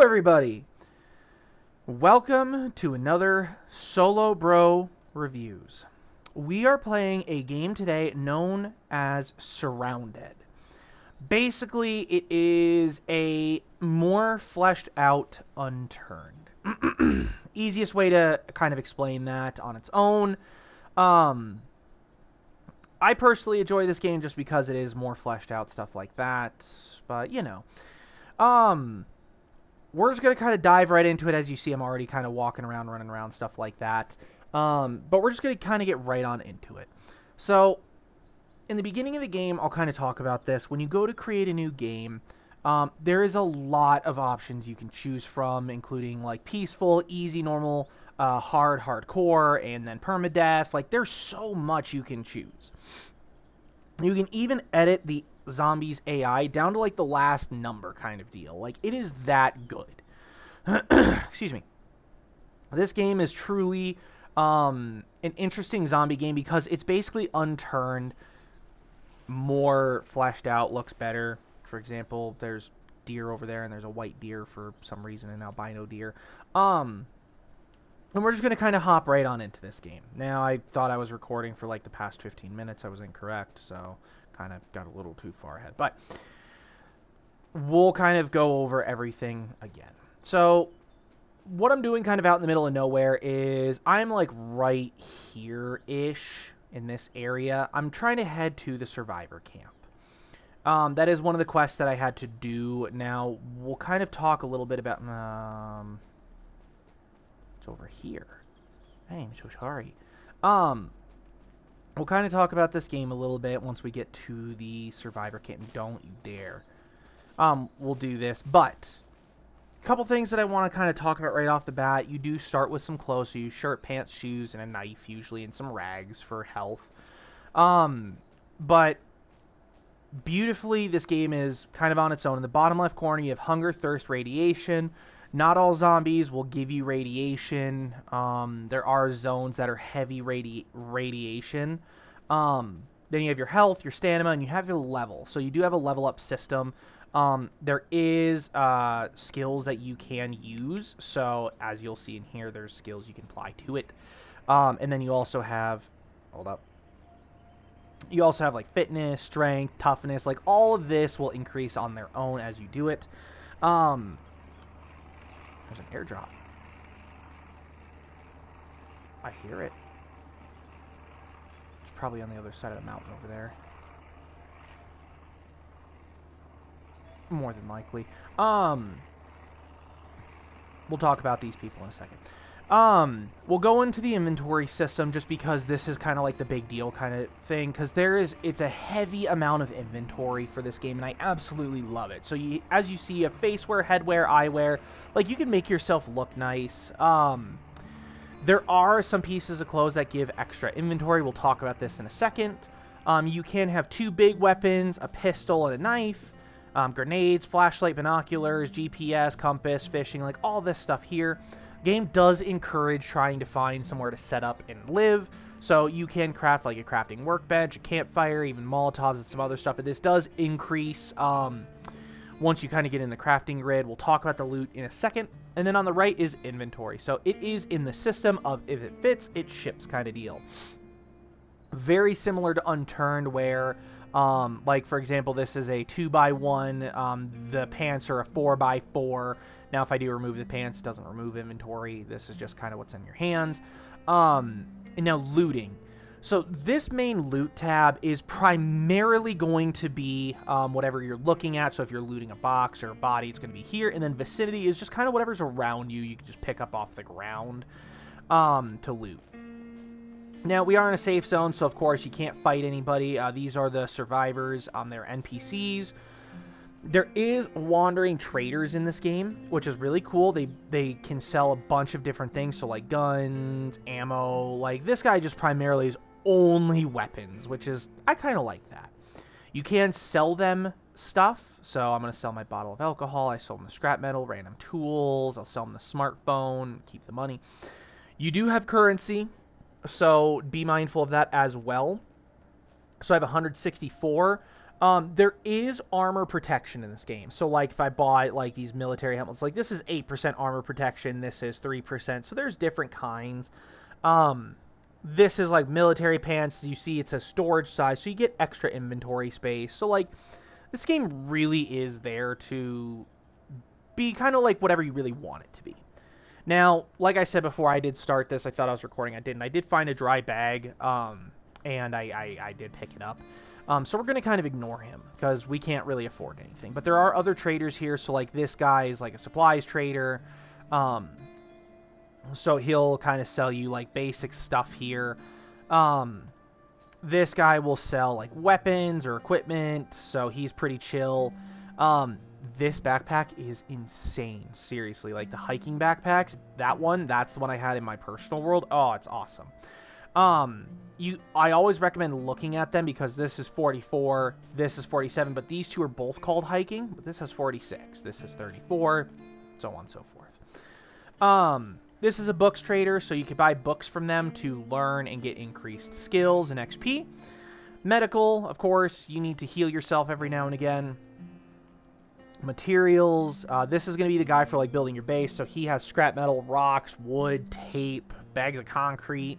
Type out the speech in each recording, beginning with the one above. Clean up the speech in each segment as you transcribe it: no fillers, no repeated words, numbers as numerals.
Hello everybody! Welcome to another Solo Bro Reviews. We are playing a game today known as SurrounDead. Basically, it is a more fleshed out Unturned. Easiest way to kind of explain that on its own. I personally enjoy this game just because it is more fleshed out, stuff like that. But, you know. We're just going to kind of dive right into it. As you see, I'm already kind of walking around, running around, stuff like that. But we're just going to kind of get right on into it. So, in the beginning of the game, I'll kind of talk about this. When you go to create a new game, there is a lot of options you can choose from, including like peaceful, easy, normal, hardcore, and then permadeath. Like, there's so much you can choose. You can even edit the zombies AI down to like the last number kind of deal. Like, it is that good. Excuse me. This game is truly an interesting zombie game because it's basically Unturned, more fleshed out, looks better. For example, there's deer over there and there's a white deer for some reason, an albino deer. And we're just going to kind of hop right on into this game. Now, I thought I was recording for like the past 15 minutes. I was incorrect, so kind of got a little too far ahead. But we'll kind of go over everything again. So what I'm doing kind of out in the middle of nowhere is I'm like right here-ish in this area. I'm trying to head to the survivor camp. That is one of the quests that I had to do. Now, we'll kind of talk a little bit about... it's over here. I'm so sorry. We'll kind of talk about this game a little bit once we get to the survivor camp. Don't you dare. We'll do this, but a couple things that I want to kind of talk about right off the bat. You do start with some clothes, so you shirt, pants, shoes, and a knife usually, and some rags for health. But beautifully, this game is kind of on its own. In the bottom left corner, you have hunger, thirst, radiation. Not all zombies will give you radiation. There are zones that are heavy radiation. Then you have your health, your stamina, and you have your level. So you do have a level up system. There is skills that you can use. So as you'll see in here, there's skills you can apply to it. And then you also have... Hold up. You also have like fitness, strength, toughness. Like all of this will increase on their own as you do it. There's an airdrop. I hear it. It's probably on the other side of the mountain over there. More than likely. We'll talk about these people in a second. We'll go into the inventory system just because this is kind of like the big deal kind of thing, because it's a heavy amount of inventory for this game, and I absolutely love it. So as you see, you have face wear, head wear, eyewear. Like, you can make yourself look nice. There are some pieces of clothes that give extra inventory. We'll talk about this in a second. You can have 2 big weapons, a pistol and a knife, grenades, flashlight, binoculars, GPS, compass, fishing, like all this stuff here. Game does encourage trying to find somewhere to set up and live, so you can craft like a crafting workbench, a campfire, even Molotovs and some other stuff. But this does increase once you kind of get in the crafting grid. We'll talk about the loot in a second. And then on the right is inventory. So it is in the system of if it fits, it ships kind of deal. Very similar to Unturned, where like for example, this is a 2x1, the pants are a 4x4. Now, if I do remove the pants, it doesn't remove inventory. This is just kind of what's in your hands. And now looting. So this main loot tab is primarily going to be whatever you're looking at. So if you're looting a box or a body, it's going to be here. And then vicinity is just kind of whatever's around you. You can just pick up off the ground to loot. Now, we are in a safe zone, so of course you can't fight anybody. These are the survivors. They're NPCs. There is wandering traders in this game, which is really cool. They can sell a bunch of different things, so like guns, ammo. Like this guy just primarily is only weapons, which is, I kind of like that. You can sell them stuff, so I'm going to sell my bottle of alcohol. I sold them the scrap metal, random tools. I'll sell them the smartphone, keep the money. You do have currency, so be mindful of that as well. So I have 164. There is armor protection in this game. So, like, if I bought, like, these military helmets, like, this is 8% armor protection, this is 3%, so there's different kinds. This is, like, military pants. You see it's a storage size, so you get extra inventory space. So, like, this game really is there to be kind of like whatever you really want it to be. Now, like I said before, I did start this. I thought I was recording. I didn't. I did find a dry bag, and I did pick it up. So we're going to kind of ignore him because we can't really afford anything. But there are other traders here. So, like, this guy is like a supplies trader. So he'll kind of sell you, like, basic stuff here. This guy will sell, like, weapons or equipment. So he's pretty chill. This backpack is insane. Seriously, like the hiking backpacks, that's the one I had in my personal world. Oh, it's awesome. I always recommend looking at them because this is 44, this is 47, but these two are both called hiking. But this has 46, this is 34, so on and so forth. This is a books trader, so you can buy books from them to learn and get increased skills and XP. Medical, of course, you need to heal yourself every now and again. Materials, this is going to be the guy for, like, building your base. So he has scrap metal, rocks, wood, tape, bags of concrete,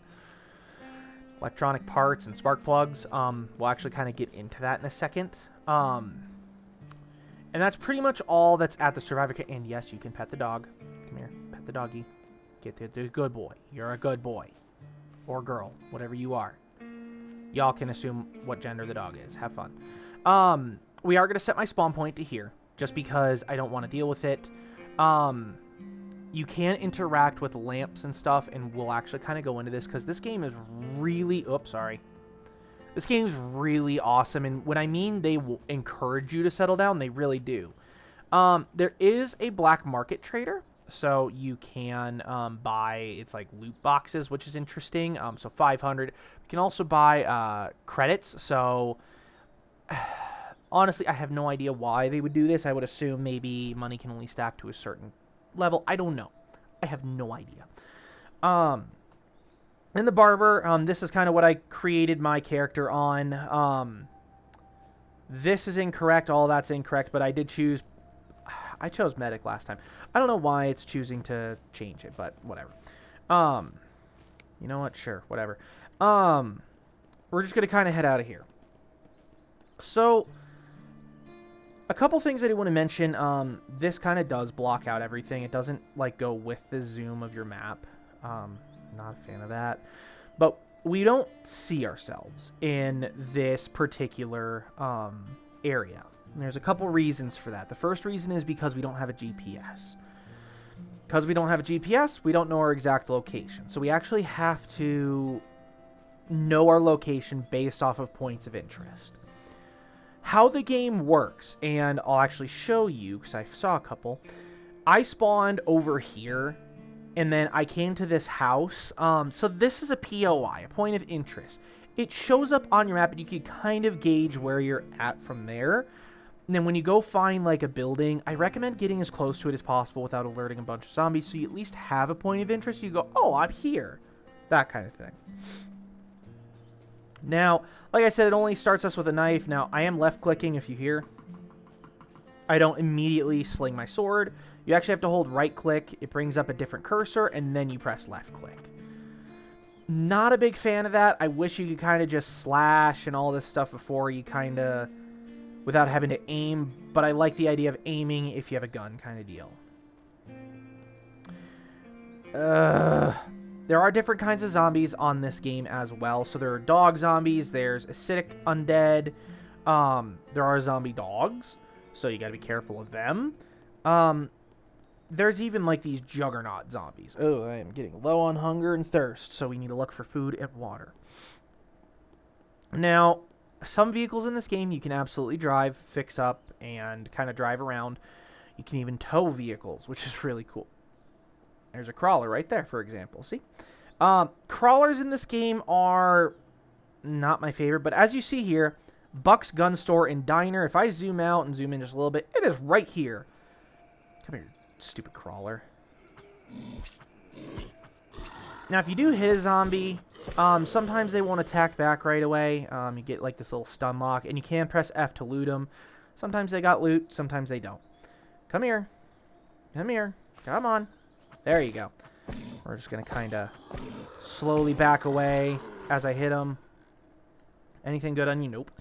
electronic parts, and spark plugs. We'll actually kind of get into that in a second. And that's pretty much all that's at the survivor kit. And yes, you can pet the dog. Come here, pet the doggy. Get the good boy. You're a good boy. Or girl, whatever you are. Y'all can assume what gender the dog is. Have fun. We are going to set my spawn point to here, just because I don't want to deal with it. You can interact with lamps and stuff, and we'll actually kind of go into this, because this game is really... Oops, sorry. This game is really awesome, and when I mean they will encourage you to settle down, they really do. There is a black market trader, so you can buy... It's like loot boxes, which is interesting. So 500. You can also buy credits, so... Honestly, I have no idea why they would do this. I would assume maybe money can only stack to a certain level. I don't know. I have no idea. In the barber, this is kind of what I created my character on. This is incorrect. All that's incorrect, but I did choose... I chose medic last time. I don't know why it's choosing to change it, but whatever. You know what? Sure, whatever. We're just going to kind of head out of here. So... A couple things I do want to mention. This kind of does block out everything. It doesn't, like, go with the zoom of your map. Not a fan of that. But we don't see ourselves in this particular area. And there's a couple reasons for that. The first reason is because we don't have a GPS. Because we don't have a GPS, we don't know our exact location. So we actually have to know our location based off of points of interest. How the game works, and I'll actually show you, because I saw a couple. I spawned over here, and then I came to this house. So this is a POI, a point of interest. It shows up on your map, and you can kind of gauge where you're at from there. And then when you go find, like, a building, I recommend getting as close to it as possible without alerting a bunch of zombies, so you at least have a point of interest. You go, oh, I'm here. That kind of thing. Now, like I said, it only starts us with a knife. Now, I am left-clicking, if you hear. I don't immediately sling my sword. You actually have to hold right-click. It brings up a different cursor, and then you press left-click. Not a big fan of that. I wish you could kind of just slash and all this stuff before you kind of... without having to aim. But I like the idea of aiming if you have a gun kind of deal. There are different kinds of zombies on this game as well. So there are dog zombies. There's acidic undead. There are zombie dogs. So you got to be careful of them. There's even like these juggernaut zombies. Oh, I am getting low on hunger and thirst. So we need to look for food and water. Now, some vehicles in this game you can absolutely drive, fix up, and kind of drive around. You can even tow vehicles, which is really cool. There's a crawler right there, for example. See? Crawlers in this game are not my favorite, but as you see here, Buck's Gun Store and Diner. If I zoom out and zoom in just a little bit, it is right here. Come here, stupid crawler. Now, if you do hit a zombie, Sometimes they won't attack back right away. You get like this little stun lock, and you can press F to loot them. Sometimes they got loot, sometimes they don't. Come here. Come here. Come on. There you go. We're just going to kind of slowly back away as I hit them. Anything good on you? Nope.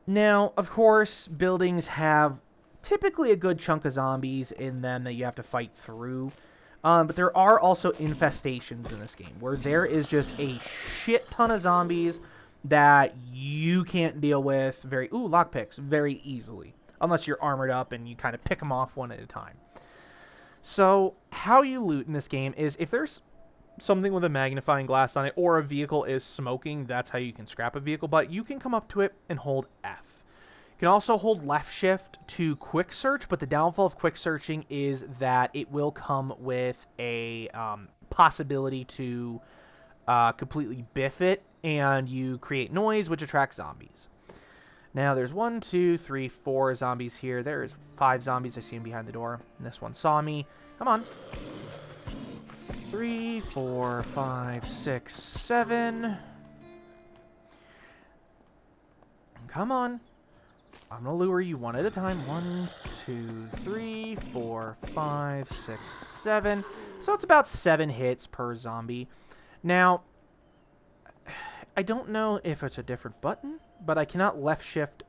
Now, of course, buildings have typically a good chunk of zombies in them that you have to fight through. But there are also infestations in this game, where there is just a shit ton of zombies that you can't deal with lockpicks very easily. Unless you're armored up and you kind of pick them off one at a time. So, how you loot in this game is if there's something with a magnifying glass on it, or a vehicle is smoking, that's how you can scrap a vehicle, but you can come up to it and hold F. You can also hold left shift to quick search, but the downfall of quick searching is that it will come with a possibility to completely biff it, and you create noise, which attracts zombies. Now, there's 1, 2, 3, 4 zombies here. There's 5 zombies. I see them behind the door. And this one saw me. Come on. 3, 4, 5, 6, 7. Come on. I'm going to lure you one at a time. 1, 2, 3, 4, 5, 6, 7. So it's about 7 hits per zombie. Now, I don't know if it's a different button, but I cannot left shift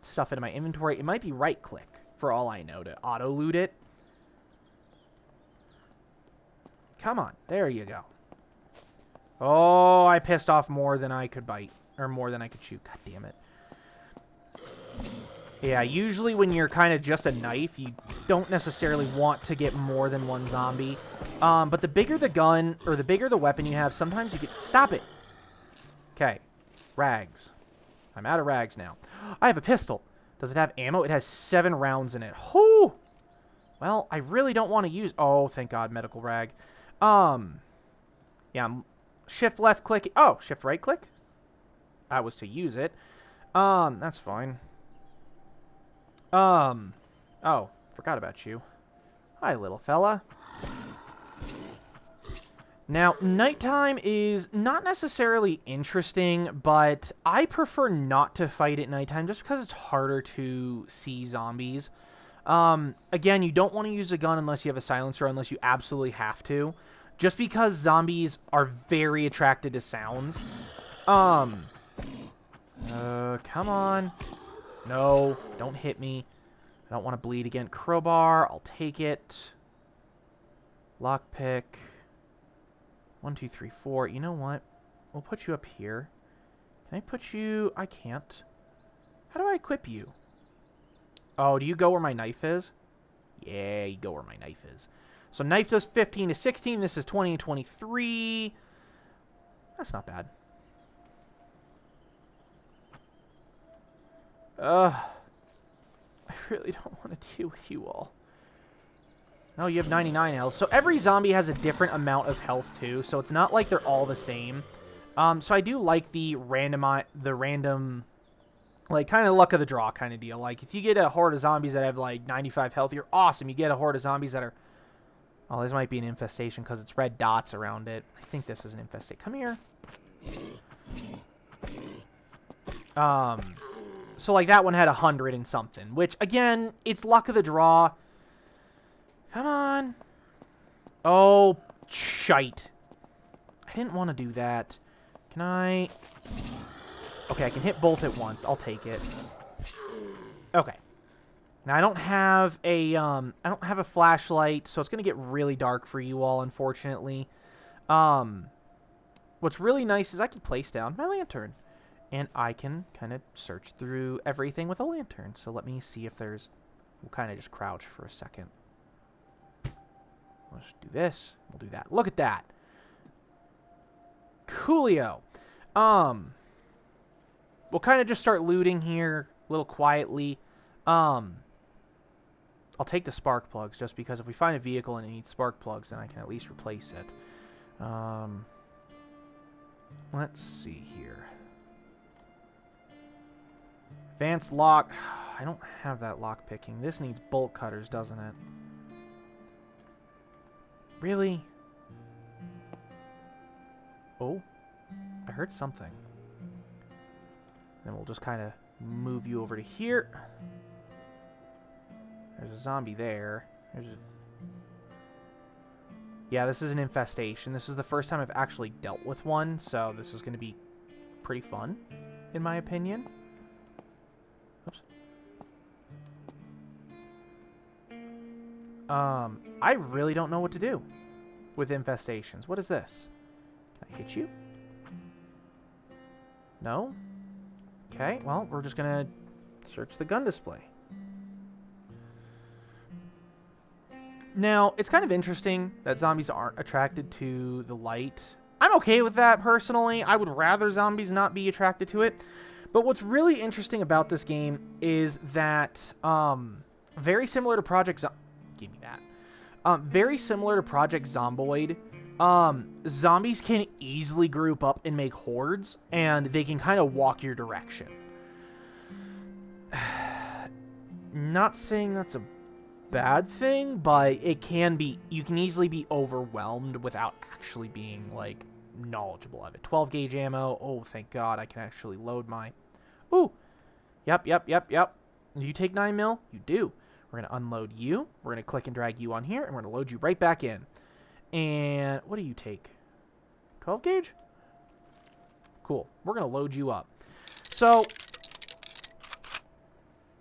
stuff into my inventory. It might be right click, for all I know, to auto loot it. Come on, there you go. Oh, I pissed off more than I could bite, or more than I could chew. God damn it. Yeah, usually when you're kind of just a knife, you don't necessarily want to get more than one zombie. But the bigger the gun, or the bigger the weapon you have, sometimes you get... Stop it! Okay. Rags. I'm out of rags now. I have a pistol. Does it have ammo? It has 7 rounds in it. Whoo! Well, I really don't want to use... Oh, thank God, medical rag. Yeah, I'm shift left click... Oh, shift right click? That was to use it. That's fine. Oh, forgot about you. Hi, little fella. Now, nighttime is not necessarily interesting, but I prefer not to fight at nighttime just because it's harder to see zombies. Again, you don't want to use a gun unless you have a silencer, unless you absolutely have to. Just because zombies are very attracted to sounds. Come on. No, don't hit me. I don't want to bleed again. Crowbar, I'll take it. Lockpick. 1, 2, 3, 4. You know what? We'll put you up here. Can I put you... I can't. How do I equip you? Oh, do you go where my knife is? Yeah, you go where my knife is. So knife does 15 to 16. This is 20 and 23. That's not bad. I really don't want to deal with you all. No, you have 99 health. So every zombie has a different amount of health, too. So it's not like they're all the same. So I do like the random, like, kind of luck of the draw kind of deal. Like, if you get a horde of zombies that have, like, 95 health, you're awesome. You get a horde of zombies that are... Oh, this might be an infestation because it's red dots around it. I think this is an infestation. Come here. So, like, that one had 100 and something. Which, again, it's luck of the draw. Come on. Oh, shite. I didn't want to do that. Can I... Okay, I can hit both at once. I'll take it. Okay. Now, I don't have a flashlight, so it's going to get really dark for you all, unfortunately. What's really nice is I can place down my lantern. And I can kind of search through everything with a lantern. So let me see if there's... We'll kind of just crouch for a second. Let's do this. We'll do that. Look at that. Coolio. We'll kind of just start looting here a little quietly. I'll take the spark plugs just because if we find a vehicle and it needs spark plugs, then I can at least replace it. Let's see here. Advanced lock. I don't have that lock picking. This needs bolt cutters, doesn't it? Really? Oh, I heard something. Then we'll just kind of move you over to here. There's a zombie there. Yeah, this is an infestation. This is the first time I've actually dealt with one, so this is going to be pretty fun, in my opinion. Oops. I really don't know what to do with infestations. What is this? Can I hit you? No? Okay, well, we're just going to search the gun display. Now, it's kind of interesting that zombies aren't attracted to the light. I'm okay with that, personally. I would rather zombies not be attracted to it. But what's really interesting about this game is that, very similar to Project Give me that. Very similar to Project Zomboid, zombies can easily group up and make hordes, and they can kind of walk your direction. Not saying that's a bad thing, but it can be, you can easily be overwhelmed without actually being, like, knowledgeable of it. 12 gauge ammo. Oh, thank God, I can actually load my... Ooh! Yep. Do you take 9 mil? You do. We're going to unload you. We're going to click and drag you on here, and we're going to load you right back in. And what do you take? 12 gauge? Cool. We're going to load you up. So,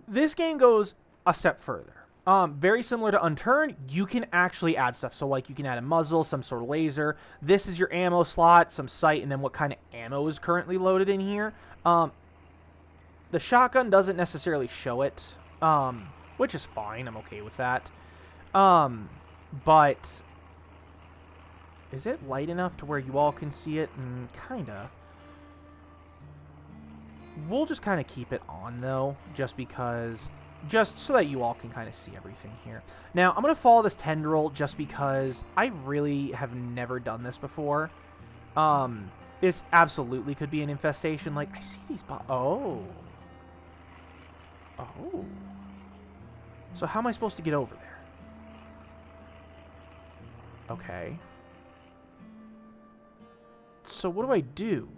this game goes a step further. Very similar to Unturned, you can actually add stuff. So, like, you can add a muzzle, some sort of laser. This is your ammo slot, some sight, and then what kind of ammo is currently loaded in here. The shotgun doesn't necessarily show it, which is fine. I'm okay with that. But is it light enough to where you all can see it? Kinda. We'll just kind of keep it on, though, just because... Just so that you all can kind of see everything here. Now, I'm going to follow this tendril just because I really have never done this before. This absolutely could be an infestation. Like, I see these... Oh. So how am I supposed to get over there? Okay. So what do I do?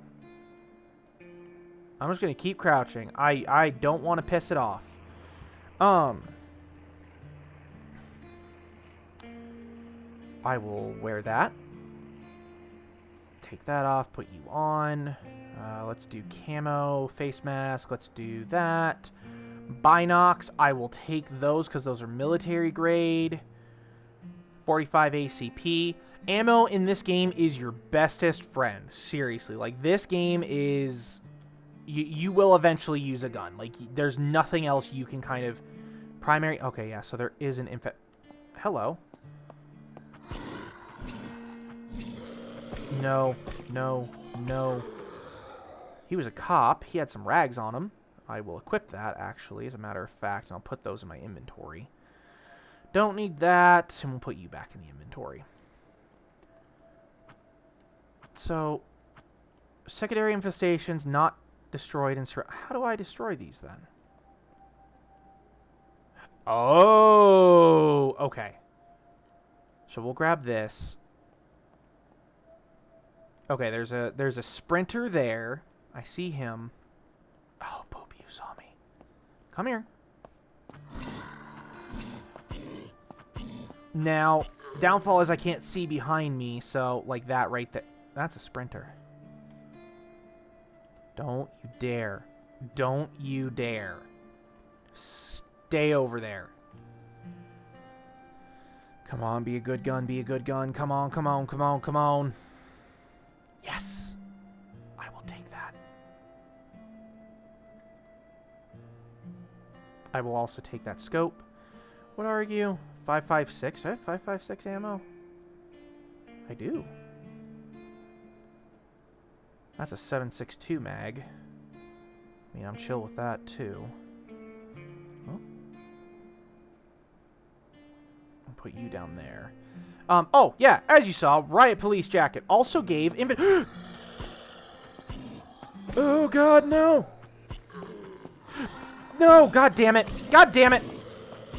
I'm just going to keep crouching. I don't want to piss it off. I will wear that. Take that off, put you on. Let's do camo, face mask. Let's do that. Binocs, I will take those because those are military grade. 45 ACP. Ammo in this game is your bestest friend. Seriously, like, this game is... You will eventually use a gun. Like, there's nothing else you can kind of... Primary... Okay, yeah, so there is an Hello. No. He was a cop. He had some rags on him. I will equip that, actually, as a matter of fact, and I'll put those in my inventory. Don't need that, and we'll put you back in the inventory. So, secondary infestations not destroyed and... How do I destroy these, then? Oh, okay. So we'll grab this. Okay, there's a sprinter there. I see him. Oh, Poop, you saw me. Come here. Now, downfall is I can't see behind me, so like that right there. That's a sprinter. Don't you dare. Don't you dare. Stay over there. Come on, be a good gun, be a good gun. Come on, come on, come on, come on. Yes. I will take that. I will also take that scope. What are you? 5.56? I have 5.56 ammo? I do. That's a 7.62 mag. I mean, I'm chill with that, too. Oh. I'll put you down there. Oh, yeah, as you saw, Riot Police Jacket also gave... Oh, God, no! No, God damn it! God damn it!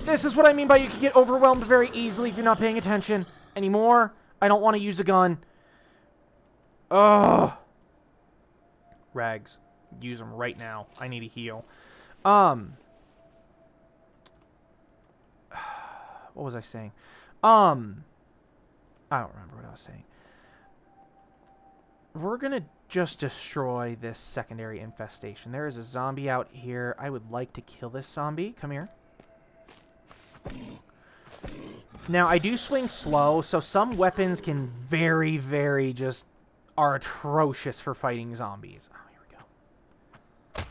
This is what I mean by you can get overwhelmed very easily if you're not paying attention anymore. I don't want to use a gun. Ugh. Rags. Use them right now. I need a heal. What was I saying? I don't remember what I was saying. We're gonna just destroy this secondary infestation. There is a zombie out here. I would like to kill this zombie. Come here. Now, I do swing slow, so some weapons can very, very just are atrocious for fighting zombies. Oh, here we go.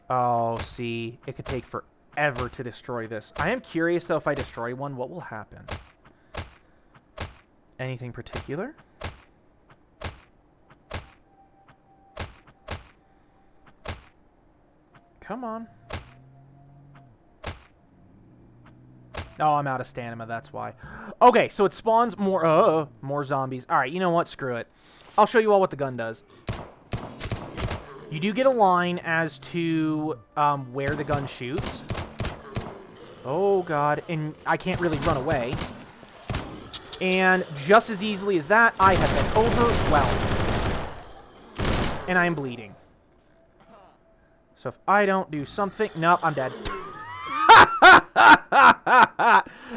Oh, see, it could take forever to destroy this. I am curious, though, if I destroy one, what will happen? Anything particular? Come on. Oh, I'm out of stamina, that's why. Okay, so it spawns more zombies. Alright, you know what? Screw it. I'll show you all what the gun does. You do get a line as to where the gun shoots. Oh, God. And I can't really run away. And just as easily as that, I have been overwhelmed. And I am bleeding. So if I don't do something... Nope, I'm dead.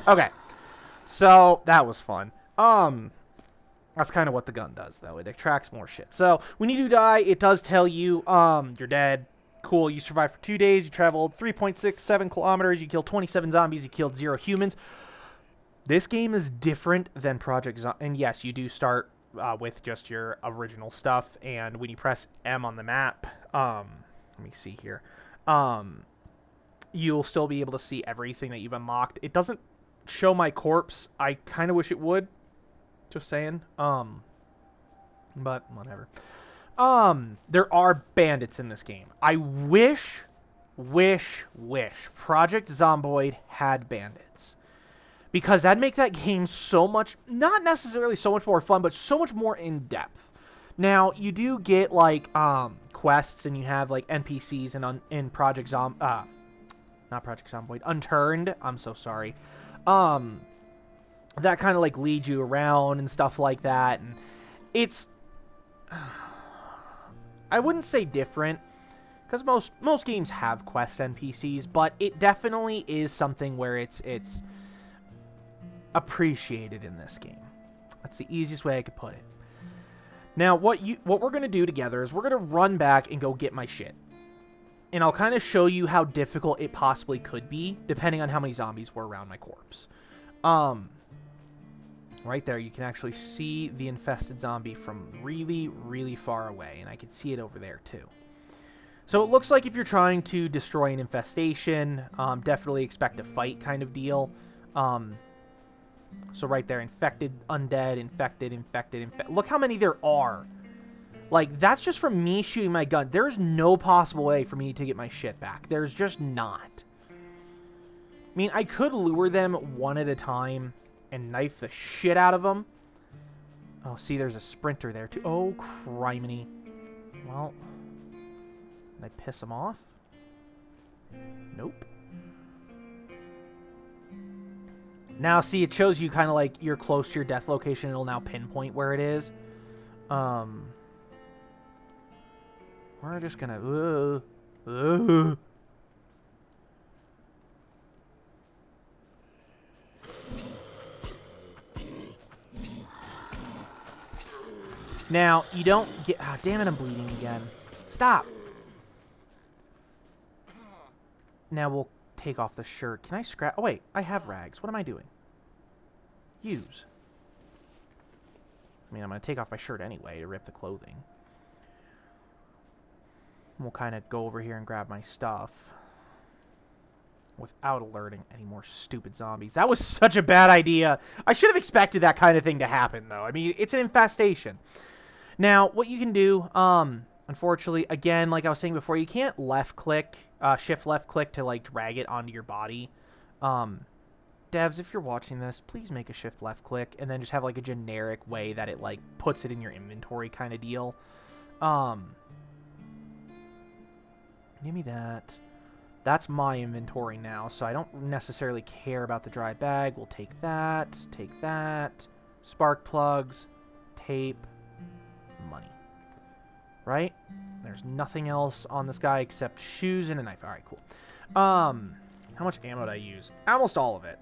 Okay. So, that was fun. That's kind of what the gun does, though. It attracts more shit. So, when you do die, it does tell you, you're dead. Cool, you survived for 2 days. You traveled 3.67 kilometers. You killed 27 zombies. You killed 0 humans. This game is different than Project Zomboid. And yes, you do start with just your original stuff. And when you press M on the map... let me see here. You'll still be able to see everything that you've unlocked. It doesn't show my corpse. I kind of wish it would. Just saying. But whatever. There are bandits in this game. I wish Project Zomboid had bandits. Because that'd make that game so much, not necessarily so much more fun, but so much more in-depth. Now, you do get, like, quests, and you have, like, NPCs in Project not Project Zomboid, Unturned, I'm so sorry. That kind of, like, leads you around and stuff like that, and it's, I wouldn't say different, because most games have quest NPCs, but it definitely is something where it's appreciated in this game. That's the easiest way I could put it. Now, what we're going to do together is we're going to run back and go get my shit. And I'll kind of show you how difficult it possibly could be, depending on how many zombies were around my corpse. Right there, you can actually see the infested zombie from really, really far away. And I can see it over there, too. So it looks like if you're trying to destroy an infestation, definitely expect a fight kind of deal. So right there, infected, undead, infected. Look how many there are. Like, that's just from me shooting my gun. There's no possible way for me to get my shit back. There's just not. I mean, I could lure them one at a time and knife the shit out of them. Oh, see, there's a sprinter there, too. Oh, criminy. Well, did I piss him off? Nope. Now, see, it shows you kind of like you're close to your death location. It'll now pinpoint where it is. We're just gonna... Now, you don't get... Ah, damn it, I'm bleeding again. Stop! Now we'll take off the shirt. Can I scrap... Oh, wait. I have rags. What am I doing? Use. I mean, I'm going to take off my shirt anyway to rip the clothing. We'll kind of go over here and grab my stuff without alerting any more stupid zombies. That was such a bad idea. I should have expected that kind of thing to happen, though. I mean, it's an infestation. Now, what you can do, unfortunately, again, like I was saying before, you can't left-click, shift left-click to, like, drag it onto your body. Devs, if you're watching this, please make a shift left-click and then just have, like, a generic way that it, like, puts it in your inventory kind of deal. Give me that. That's my inventory now, so I don't necessarily care about the dry bag. We'll take that, spark plugs, tape, money. right? There's nothing else on this guy except shoes and a knife. All right, cool. How much ammo did I use? Almost all of it.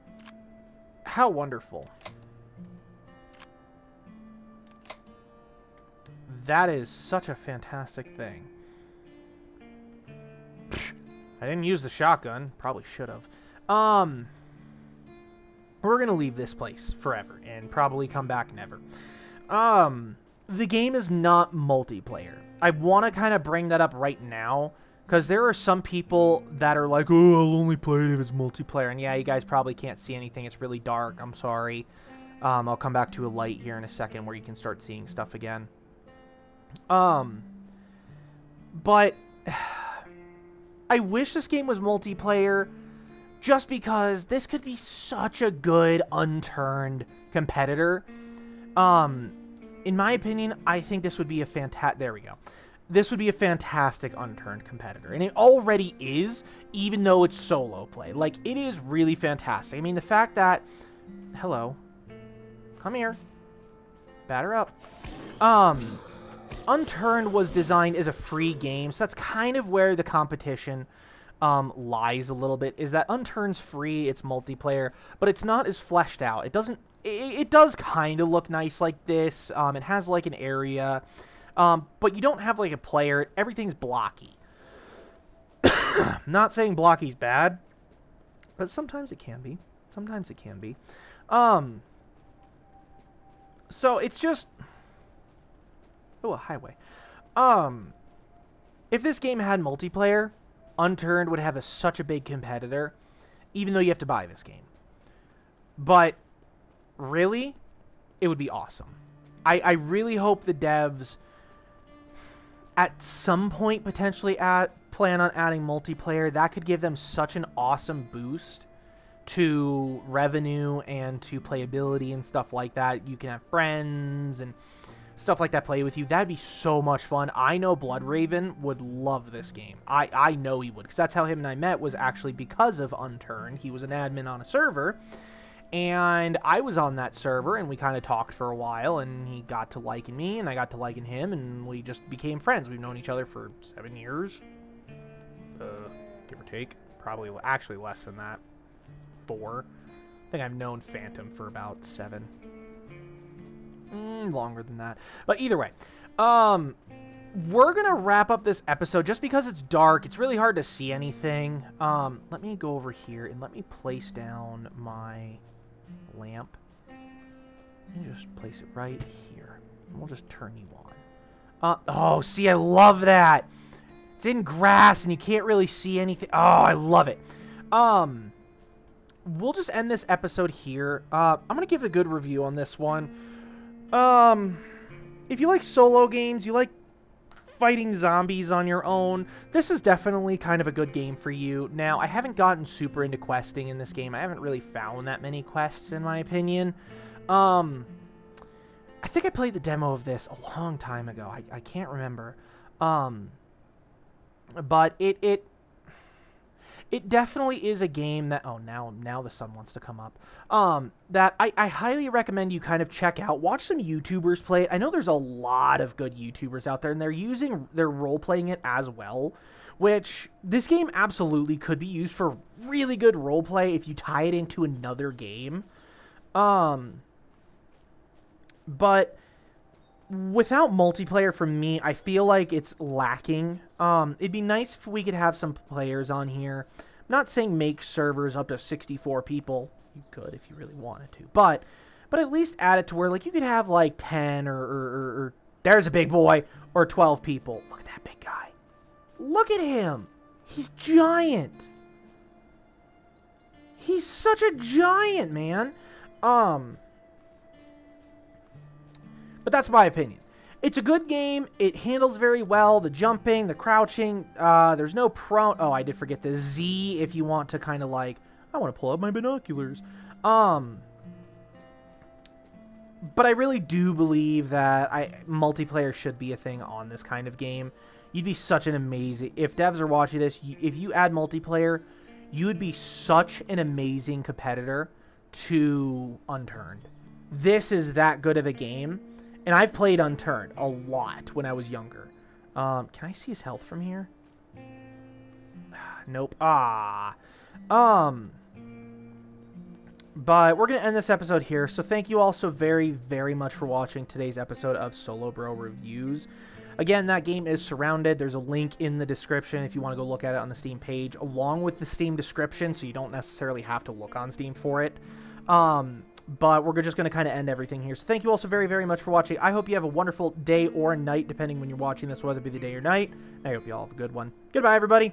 How wonderful. That is such a fantastic thing. I didn't use the shotgun. Probably should have. We're going to leave this place forever and probably come back never. The game is not multiplayer. I want to kind of bring that up right now because there are some people that are like, oh, I'll only play it if it's multiplayer. And yeah, you guys probably can't see anything. It's really dark. I'm sorry. I'll come back to a light here in a second where you can start seeing stuff again. But I wish this game was multiplayer just because this could be such a good Unturned competitor. In my opinion, I think this would be a fantastic... There we go. This would be a fantastic Unturned competitor. And it already is, even though it's solo play. Like, it is really fantastic. I mean, the fact that... Hello. Come here. Batter up. Unturned was designed as a free game, so that's kind of where the competition lies a little bit, is that Unturned's free, it's multiplayer, but it's not as fleshed out. It doesn't... It does kind of look nice like this. It has, like, an area. But you don't have, like, a player. Everything's blocky. Not saying blocky's bad, but sometimes it can be. Sometimes it can be. So it's just... Oh, a highway. If this game had multiplayer, Unturned would have such a big competitor, even though you have to buy this game. But... really, it would be awesome. I really hope the devs at some point potentially plan on adding multiplayer. That could give them such an awesome boost to revenue and to playability and stuff like that. You can have friends and stuff like that play with you. That'd be so much fun. I know Bloodraven would love this game. I know he would, because that's how him and I met, was actually because of Unturned. He was an admin on a server. And I was on that server, and we kind of talked for a while, and he got to liking me, and I got to liking him, and we just became friends. We've known each other for 7 years, give or take. Probably, actually less than that. 4. I think I've known Phantom for about 7. Longer than that. But either way, we're going to wrap up this episode just because it's dark. It's really hard to see anything. Let me go over here, and let me place down my... lamp. And just place it right here. And we'll just turn you on. Oh, see, I love that. It's in grass and you can't really see anything. Oh, I love it. We'll just end this episode here. I'm going to give a good review on this one. If you like solo games, you like fighting zombies on your own, this is definitely kind of a good game for you. Now, I haven't gotten super into questing in this game. I haven't really found that many quests, in my opinion. I think I played the demo of this a long time ago. I can't remember. But it definitely is a game that... Oh, now the sun wants to come up. That I highly recommend you kind of check out. Watch some YouTubers play it. I know there's a lot of good YouTubers out there, and they're role-playing it as well, which this game absolutely could be used for really good roleplay if you tie it into another game. But without multiplayer, for me, I feel like it's lacking. It'd be nice if we could have some players on here. I'm not saying make servers up to 64 people. You could if you really wanted to. But at least add it to where, like, you could have, like, 10 or there's a big boy, or 12 people. Look at that big guy. Look at him. He's giant. He's such a giant, man. But that's my opinion. It's a good game. It handles very well. The jumping, the crouching. There's no prone. Oh, I did forget the Z if you want to kind of like, I want to pull out my binoculars. But I really do believe that multiplayer should be a thing on this kind of game. You'd be such an amazing... If devs are watching this, if you add multiplayer, you would be such an amazing competitor to Unturned. This is that good of a game. And I've played Unturned a lot when I was younger. Can I see his health from here? Nope. But we're going to end this episode here. So thank you all so very, very much for watching today's episode of Solo Bro Reviews. Again, that game is SurrounDead. There's a link in the description if you want to go look at it on the Steam page, along with the Steam description, so you don't necessarily have to look on Steam for it. But we're just going to kind of end everything here. So thank you all so very, very much for watching. I hope you have a wonderful day or night, depending when you're watching this, whether it be the day or night. I hope you all have a good one. Goodbye, everybody.